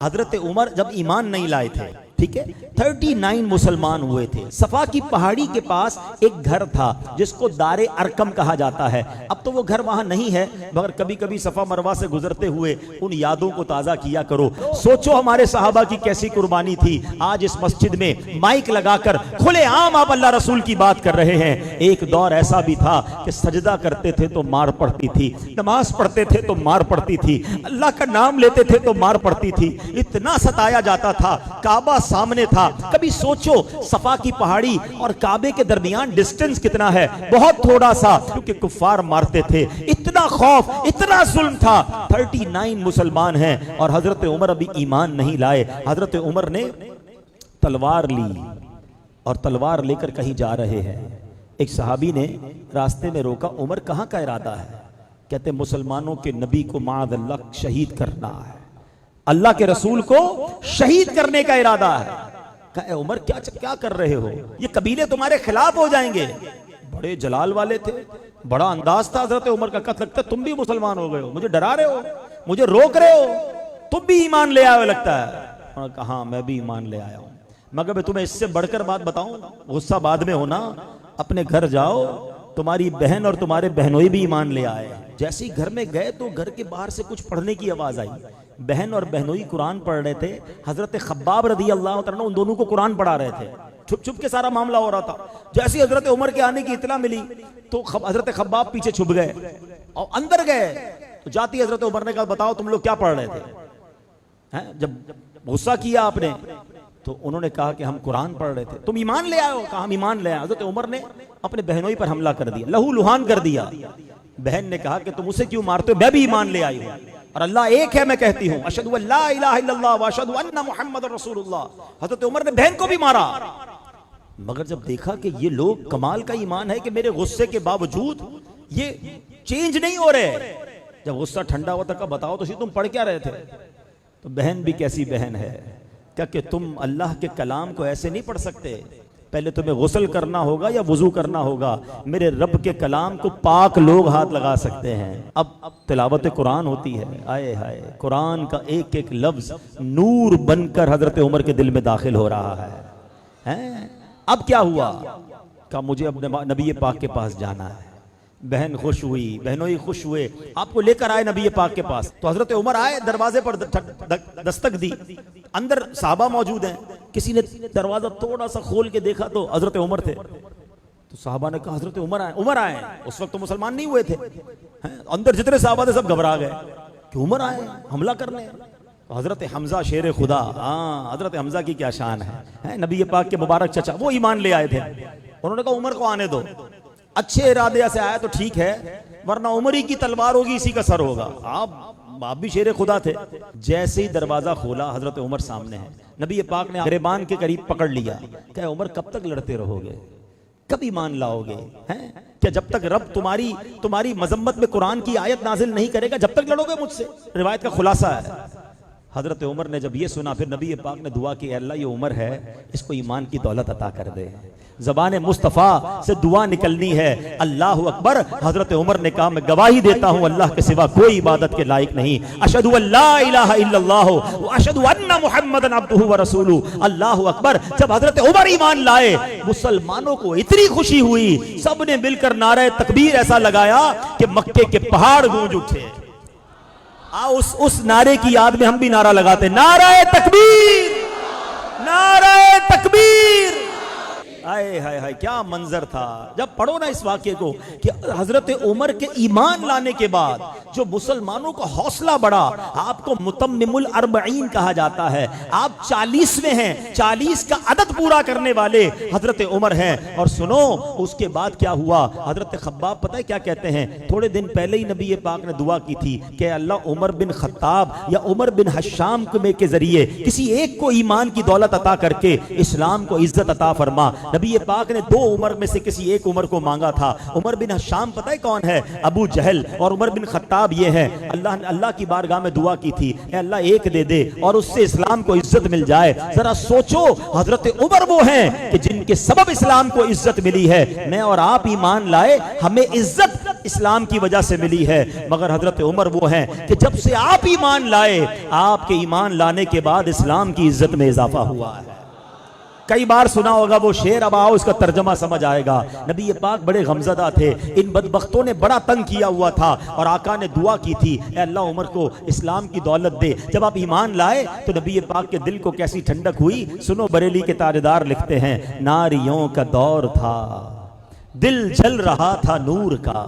حضرت عمر جب ایمان نہیں لائے تھے، ٹھیک ہے، 39 مسلمان ہوئے تھے۔ صفا کی پہاڑی کے پاس ایک گھر تھا جس کو دار ارکم کہا جاتا ہے۔ اب تو وہ گھر وہاں نہیں ہے، مگر کبھی کبھی صفا مروہ سے گزرتے ہوئے ان یادوں کو تازہ کیا کرو۔ سوچو ہمارے صحابہ کی کیسی قربانی تھی۔ آج اس مسجد میں مائک لگا کر کھلے عام آپ اللہ رسول کی بات کر رہے ہیں۔ ایک دور ایسا بھی تھا کہ سجدہ کرتے تھے تو مار پڑتی تھی، نماز پڑھتے تھے تو مار پڑتی تھی، اللہ کا نام لیتے تھے تو مار پڑتی تھی، اتنا ستایا جاتا تھا۔ کعبہ سامنے تھا، کبھی سوچو صفا کی پہاڑی اور کعبے کے درمیان ڈسٹنس کتنا ہے، بہت تھوڑا سا، کیونکہ کفار مارتے تھے، اتنا خوف، اتنا ظلم تھا۔ 39 مسلمان ہیں اور حضرت عمر ابھی ایمان نہیں لائے۔ حضرت عمر نے تلوار لی اور تلوار لے کر کہیں جا رہے ہیں۔ ایک صحابی نے راستے میں روکا، عمر کہاں کا ارادہ ہے؟ کہتے مسلمانوں کے نبی کو معاذ اللہ شہید کرنا ہے، اللہ کے رسول کو شہید کرنے کا ارادہ ہے۔ کہا اے عمر کیا کر رہے ہو؟ یہ قبیلے تمہارے خلاف ہو جائیں گے۔ بڑے جلال والے تھے، بڑا انداز تھا حضرت عمر کا۔ کہا لگتا ہے تم بھی مسلمان ہو گئے ہو، مجھے ڈرا رہے ہو، مجھے روک رہے ہو، تم بھی ایمان لے آئے لگتا ہے۔ انہوں نے کہا ہاں میں بھی ایمان لے آیا ہوں، مگر میں تمہیں اس سے بڑھ کر بات بتاؤں، غصہ بعد میں ہونا، اپنے گھر جاؤ، تمہاری بہن اور تمہارے بہنوئی بھی ایمان لے آئے۔ جیسے ہی گھر میں گئے تو گھر کے باہر سے کچھ پڑھنے کی آواز آئی۔ بہن اور بہنوئی قرآن پڑھ رہے تھے۔ حضرت خباب رضی اللہ عنہ ان دونوں کو قرآن پڑھا رہے تھے، چھپ چھپ کے سارا معاملہ ہو رہا تھا۔ جیسے حضرت عمر کے آنے کی اطلاع ملی تو حضرت خباب پیچھے چھپ گئے اور اندر گئے تو جاتی حضرت عمر نے کہا بتاؤ تم لوگ کیا پڑھ رہے تھے؟ جب غصہ کیا آپ نے تو انہوں نے کہا کہ ہم قرآن پڑھ رہے تھے۔ تم ایمان لے آئے ہو؟ کہا ہم ایمان لے آئے۔ حضرت عمر نے اپنے بہنوئی پر حملہ کر دیا، لہو لہان کر دیا۔ بہن نے کہا کہ تم اسے کیوں مارتے ہو؟ میں بھی ایمان لے آئی ہوں اور اللہ ایک ہے، میں کہتی ہوں اشہدو ان لا الہ الا اللہ واشہدو ان محمد رسول اللہ۔ حضرت عمر نے بہن کو بھی مارا، مگر جب دیکھا کہ یہ لوگ کمال کا ایمان ہے کہ میرے غصے کے باوجود یہ چینج نہیں ہو رہے، جب غصہ ٹھنڈا ہوا تھا بتاؤ تو تم پڑھ کیا رہے تھے؟ تو بہن بھی کیسی بہن ہے کہ تم اللہ کے کلام کو ایسے نہیں پڑھ سکتے، پہلے تمہیں غسل کرنا ہوگا یا وضو کرنا ہوگا۔ میرے رب کے کلام کو پاک لوگ ہاتھ لگا سکتے ہیں۔ اب تلاوت قرآن ہوتی ہے، آئے ہائے، قرآن کا ایک ایک لفظ نور بن کر حضرت عمر کے دل میں داخل ہو رہا ہے۔ اب کیا ہوا؟ کہ مجھے اپنے نبی پاک کے پاس جانا ہے۔ بہن خوش ہوئی، بہنوئی خوش ہوئے، آپ کو لے کر آئے نبی پاک کے پاس۔ تو حضرت عمر آئے، دروازے پر دستک دی، اندر صحابہ موجود ہیں۔ کسی نے دروازہ تھوڑا سا کھول کے دیکھا تو حضرت عمر تھے۔ تو صحابہ نے کہا حضرت عمر آئے۔ اس وقت تو مسلمان نہیں ہوئے تھے، اندر جتنے صحابہ تھے سب گھبرا گئے کہ عمر آئے حملہ کرنے۔ حضرت حمزہ شیر خدا، حضرت حمزہ کی کیا شان ہے، نبی پاک کے مبارک چچا، وہ ایمان لے آئے تھے۔ انہوں نے کہا عمر کو آنے دو، اچھے ارادے سے آیا تو ٹھیک ہے، ورنہ عمری کی تلوار ہوگی اسی کا سر ہوگا۔ آپ بھی شیر خدا تھے۔ جیسے ہی دروازہ کھولا حضرت عمر سامنے ہے، نبی پاک نے گریبان کے قریب پکڑ لیا، کہ عمر کب تک لڑتے رہو گے، کب ایمان لاؤ گے؟ کہ جب تک رب تمہاری مذمت میں قرآن کی آیت نازل نہیں کرے گا جب تک لڑو گے مجھ سے؟ روایت کا خلاصہ ہے۔ حضرت عمر نے جب یہ سنا پھر نبی پاک نے دعا کی، اے اللہ یہ عمر ہے اس کو ایمان کی دولت عطا کر دے۔ زبان مصطفیٰ سے دعا نکلنی ہے، اللہ اکبر۔ حضرت عمر نے کہا میں گواہی دیتا ہوں اللہ کے سوا کوئی عبادت کے لائق نہیں، اشہدو ان لا الہ الا اللہ واشہدو ان محمدًا عبدہ ورسولہ، اللہ اکبر۔ جب حضرت عمر ایمان لائے مسلمانوں کو اتنی خوشی ہوئی، سب نے مل کر نعرہ تکبیر ایسا لگایا کہ مکے کے پہاڑ گونج اٹھے۔ اس نعرے کی یاد میں ہم بھی نعرہ لگاتے، نعرہ تکبیر، نعرہ تکبیر۔ آئے ہائے ہائے کیا منظر تھا۔ جب پڑھو نا اس واقعے کو کہ حضرت عمر کے ایمان لانے کے بعد جو مسلمانوں کا حوصلہ بڑھا، آپ کو متمم الاربعین کہا جاتا ہے، آپ 40ویں ہیں، 40 کا عدد پورا کرنے والے حضرت عمر ہیں۔ اور سنو اس کے بعد کیا ہوا، حضرت خباب پتہ ہے کیا کہتے ہیں، تھوڑے دن پہلے ہی نبی پاک نے دعا کی تھی کہ اللہ عمر بن خطاب یا عمر بن حشام کے ذریعے کسی ایک کو ایمان کی دولت عطا کر کے اسلام کو عزت عطا فرما۔ نبی پاک نے دو عمر میں سے کسی ایک عمر کو مانگا تھا. عمر بن حشام پتہ ہے کون ہے؟ ابو جہل. اور عمر بن خطاب یہ ہے. اللہ کی بارگاہ میں دعا کی تھی, اے اللہ ایک دے دے اور اس سے اسلام کو عزت مل جائے. ذرا سوچو, حضرت عمر وہ ہیں کہ جن کے سبب اسلام کو عزت ملی ہے. میں اور آپ ایمان لائے, ہمیں عزت اسلام کی وجہ سے ملی ہے, مگر حضرت عمر وہ ہیں کہ جب سے آپ ایمان لائے, آپ کے ایمان لانے کے بعد اسلام کی عزت میں اضافہ ہوا ہے. کئی بار سنا ہوگا وہ شعر, اب آؤ اس کا ترجمہ سمجھ آئے گا. نبی پاک بڑے غمزدہ تھے, ان بدبختوں نے بڑا تنگ کیا ہوا تھا, اور آقا نے دعا کی تھی, اے اللہ عمر کو اسلام کی دولت دے. جب آپ ایمان لائے تو نبی پاک کے دل کو کیسی ٹھنڈک ہوئی. سنو, بریلی کے تاجدار لکھتے ہیں, ناریوں کا دور تھا, دل جل رہا تھا نور کا.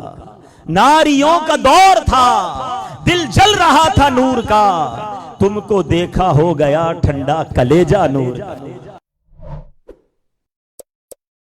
ناریوں کا دور تھا, دل جل رہا تھا نور کا, تم کو دیکھا ہو گیا ٹھنڈا کلیجہ نور کا.